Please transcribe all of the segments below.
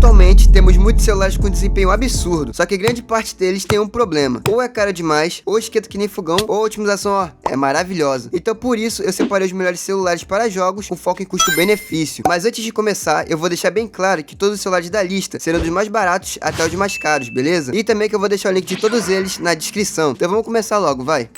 Atualmente temos muitos celulares com desempenho absurdo, só que grande parte deles tem um problema. Ou é caro demais, ou esquenta que nem fogão, ou a otimização, é maravilhosa. Então por isso eu separei os melhores celulares para jogos com foco em custo-benefício. Mas antes de começar, eu vou deixar bem claro que todos os celulares da lista serão dos mais baratos até os mais caros, beleza? E também que eu vou deixar o link de todos eles na descrição. Então vamos começar logo, vai!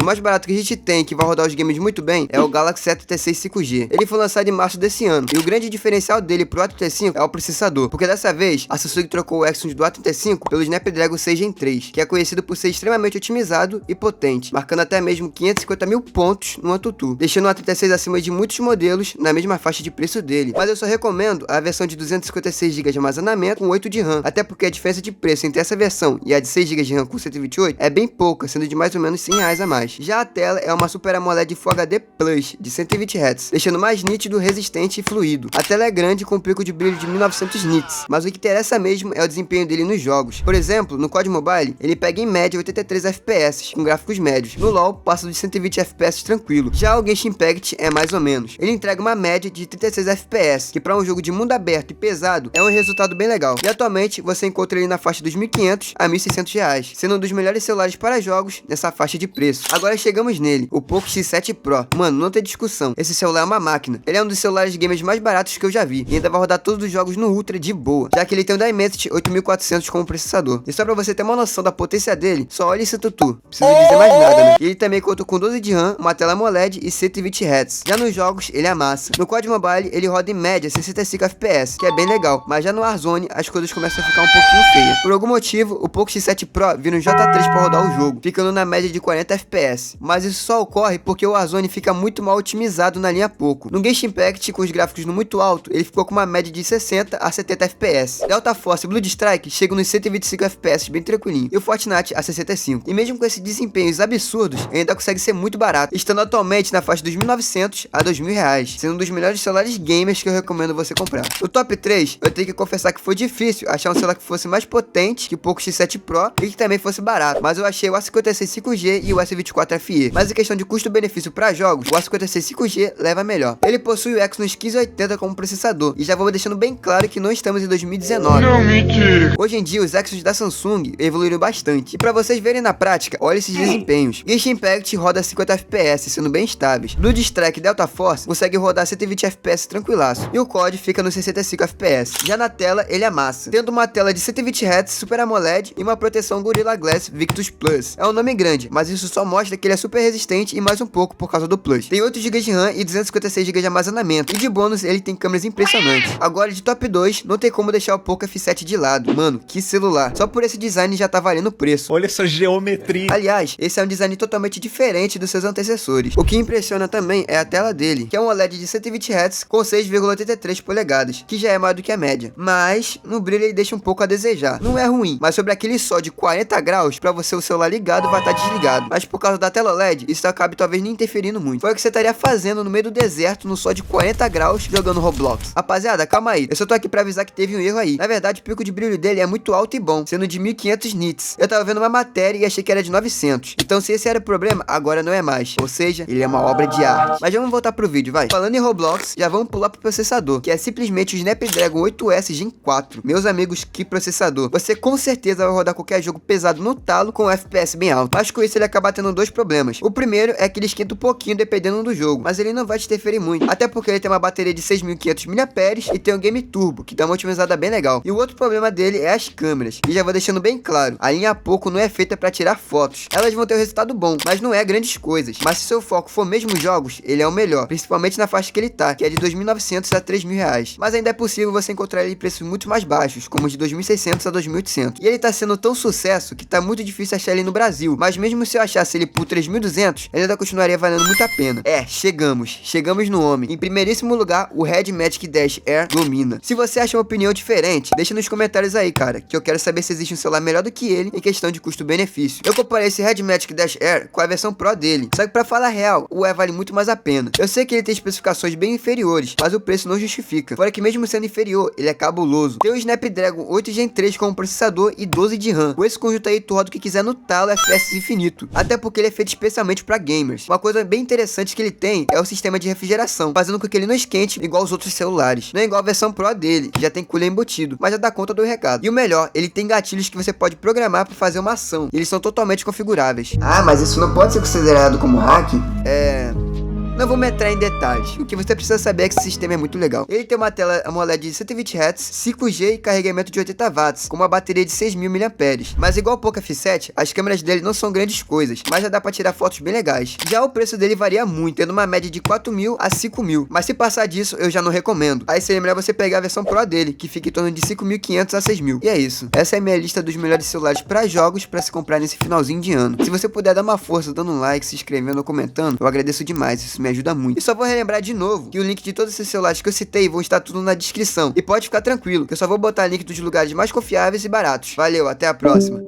O mais barato que a gente tem, que vai rodar os games muito bem, é o Galaxy A36 5G. Ele foi lançado em março desse ano, e o grande diferencial dele pro A35 é o processador, porque dessa vez, a Samsung trocou o Exynos do A35 pelo Snapdragon 6 Gen 3, que é conhecido por ser extremamente otimizado e potente, marcando até mesmo 550 mil pontos no AnTuTu, deixando o A36 acima de muitos modelos na mesma faixa de preço dele. Mas eu só recomendo a versão de 256 GB de armazenamento com 8 de RAM, até porque a diferença de preço entre essa versão e a de 6 GB de RAM com 128 é bem pouca, sendo de mais ou menos R$100 a mais. Já a tela é uma Super AMOLED Full HD Plus de 120 Hz, deixando mais nítido, resistente e fluido. A tela é grande com um pico de brilho de 1900 nits, mas o que interessa mesmo é o desempenho dele nos jogos. Por exemplo, no COD Mobile, ele pega em média 83 FPS, com gráficos médios. No LoL, passa dos 120 FPS tranquilo. Já o Genshin Impact é mais ou menos. Ele entrega uma média de 36 FPS, que para um jogo de mundo aberto e pesado, é um resultado bem legal. E atualmente, você encontra ele na faixa dos R$1.500 a R$1.600, sendo um dos melhores celulares para jogos nessa faixa de preço. Agora chegamos nele, o Poco X7 Pro. Mano, não tem discussão, esse celular é uma máquina. Ele é um dos celulares gamers mais baratos que eu já vi, e ainda vai rodar todos os jogos no Ultra de boa, já que ele tem um Dimensity 8400 como processador. E só pra você ter uma noção da potência dele, só olha esse tutu, precisa dizer mais nada, né? E ele também conta com 12 de RAM, uma tela AMOLED e 120 Hz. Já nos jogos, ele amassa. No COD Mobile, ele roda em média 65 FPS, que é bem legal, mas já no Warzone, as coisas começam a ficar um pouquinho feias. Por algum motivo, o Poco X7 Pro vira um J3 pra rodar o jogo, ficando na média de 40 FPS. Mas isso só ocorre porque o Warzone fica muito mal otimizado na linha Poco. No Genshin Impact, com os gráficos no muito alto, ele ficou com uma média de 60 a 70 FPS. Delta Force e Blood Strike chegam nos 125 FPS bem tranquilinho, e o Fortnite a 65. E mesmo com esses desempenhos absurdos, ainda consegue ser muito barato, estando atualmente na faixa dos 1.900 a R$2.000, sendo um dos melhores celulares gamers que eu recomendo você comprar. No top 3, eu tenho que confessar que foi difícil achar um celular que fosse mais potente que o Poco X7 Pro e que também fosse barato, mas eu achei o A56 5G e o S24 FE. Mas em questão de custo-benefício para jogos, o A56 5G leva melhor. Ele possui o Exynos 1580 como processador, e já vou deixando bem claro que não estamos em 2019. Não, mentira! Hoje em dia, os Exynos da Samsung evoluíram bastante, e para vocês verem na prática, olha esses desempenhos. Genshin Impact roda a 50 FPS, sendo bem estáveis. Blood Strike e Delta Force consegue rodar 120 FPS tranquilaço, e o COD fica nos 65 FPS. Já na tela, ele amassa, tendo uma tela de 120 Hz Super AMOLED e uma proteção Gorilla Glass Victus Plus. É um nome grande, mas isso só mostra que ele é super resistente e mais um pouco por causa do Plus. Tem 8 GB de RAM e 256 GB de armazenamento, e de bônus ele tem câmeras impressionantes. Agora de top 2, não tem como deixar o Poco F7 de lado. Mano, que celular. Só por esse design já tá valendo o preço. Olha essa geometria. Aliás, esse é um design totalmente diferente dos seus antecessores. O que impressiona também é a tela dele, que é um OLED de 120 Hz com 6,83 polegadas, que já é maior do que a média. Mas no brilho ele deixa um pouco a desejar. Não é ruim, mas sobre aquele sol de 40 graus, pra você o celular ligado vai estar desligado. Mas por causa da tela OLED, isso acaba talvez nem interferindo muito. Foi o que você estaria fazendo no meio do deserto, no sol de 40 graus, jogando Roblox. Rapaziada, calma aí, eu só tô aqui pra avisar que teve um erro aí. Na verdade, o pico de brilho dele é muito alto e bom, sendo de 1500 nits. Eu tava vendo uma matéria e achei que era de 900. Então se esse era o problema, agora não é mais. Ou seja, ele é uma obra de arte. Mas vamos voltar pro vídeo, vai. Falando em Roblox, já vamos pular pro processador, que é simplesmente o Snapdragon 8S Gen 4. Meus amigos, que processador. Você com certeza vai rodar qualquer jogo pesado no talo com FPS bem alto. Mas com isso ele acaba tendo dois problemas. O primeiro é que ele esquenta um pouquinho dependendo do jogo, mas ele não vai te interferir muito, até porque ele tem uma bateria de 6.500 mAh e tem um Game Turbo, que dá uma otimizada bem legal. E o outro problema dele é as câmeras, e já vou deixando bem claro, a linha Poco não é feita para tirar fotos. Elas vão ter um resultado bom, mas não é grandes coisas. Mas se seu foco for mesmo jogos, ele é o melhor, principalmente na faixa que ele tá, que é de 2.900 a R$3.000. Mas ainda é possível você encontrar ele em preços muito mais baixos, como de 2.600 a 2.800. E ele tá sendo tão sucesso que tá muito difícil achar ele no Brasil, mas mesmo se eu achasse ele por 3.200, ele ainda continuaria valendo muito a pena. Chegamos no homem. Em primeiríssimo lugar, o Red Magic Dash Air domina. Se você acha uma opinião diferente, deixa nos comentários aí, cara, que eu quero saber se existe um celular melhor do que ele em questão de custo-benefício. Eu comparei esse Red Magic Dash Air com a versão Pro dele, só que pra falar a real, o Air vale muito mais a pena. Eu sei que ele tem especificações bem inferiores, mas o preço não justifica. Fora que mesmo sendo inferior, ele é cabuloso. Tem o Snapdragon 8 Gen 3 como processador e 12 de RAM. Com esse conjunto aí, tu roda o que quiser no talo, FPS infinito. Até porque porque ele é feito especialmente para gamers. Uma coisa bem interessante que ele tem é o sistema de refrigeração, fazendo com que ele não esquente igual os outros celulares. Não é igual a versão Pro dele, que já tem cooler embutido, mas já dá conta do recado. E o melhor, ele tem gatilhos que você pode programar para fazer uma ação, e eles são totalmente configuráveis. Ah, mas isso não pode ser considerado como hack? Não vou entrar em detalhes. O que você precisa saber é que esse sistema é muito legal. Ele tem uma tela AMOLED de 120 Hz, 5G e carregamento de 80 watts, com uma bateria de 6.000 mAh. Mas igual o Poco F7, as câmeras dele não são grandes coisas, mas já dá pra tirar fotos bem legais. Já o preço dele varia muito, tendo uma média de 4.000 a 5.000. Mas se passar disso, eu já não recomendo. Aí seria melhor você pegar a versão Pro dele, que fica em torno de 5.500 a 6.000. E é isso. Essa é a minha lista dos melhores celulares para jogos para se comprar nesse finalzinho de ano. Se você puder dar uma força dando um like, se inscrevendo ou comentando, eu agradeço demais. Isso me ajuda muito. E só vou relembrar de novo que o link de todos esses celulares que eu citei vão estar tudo na descrição. E pode ficar tranquilo, que eu só vou botar link dos lugares mais confiáveis e baratos. Valeu, até a próxima.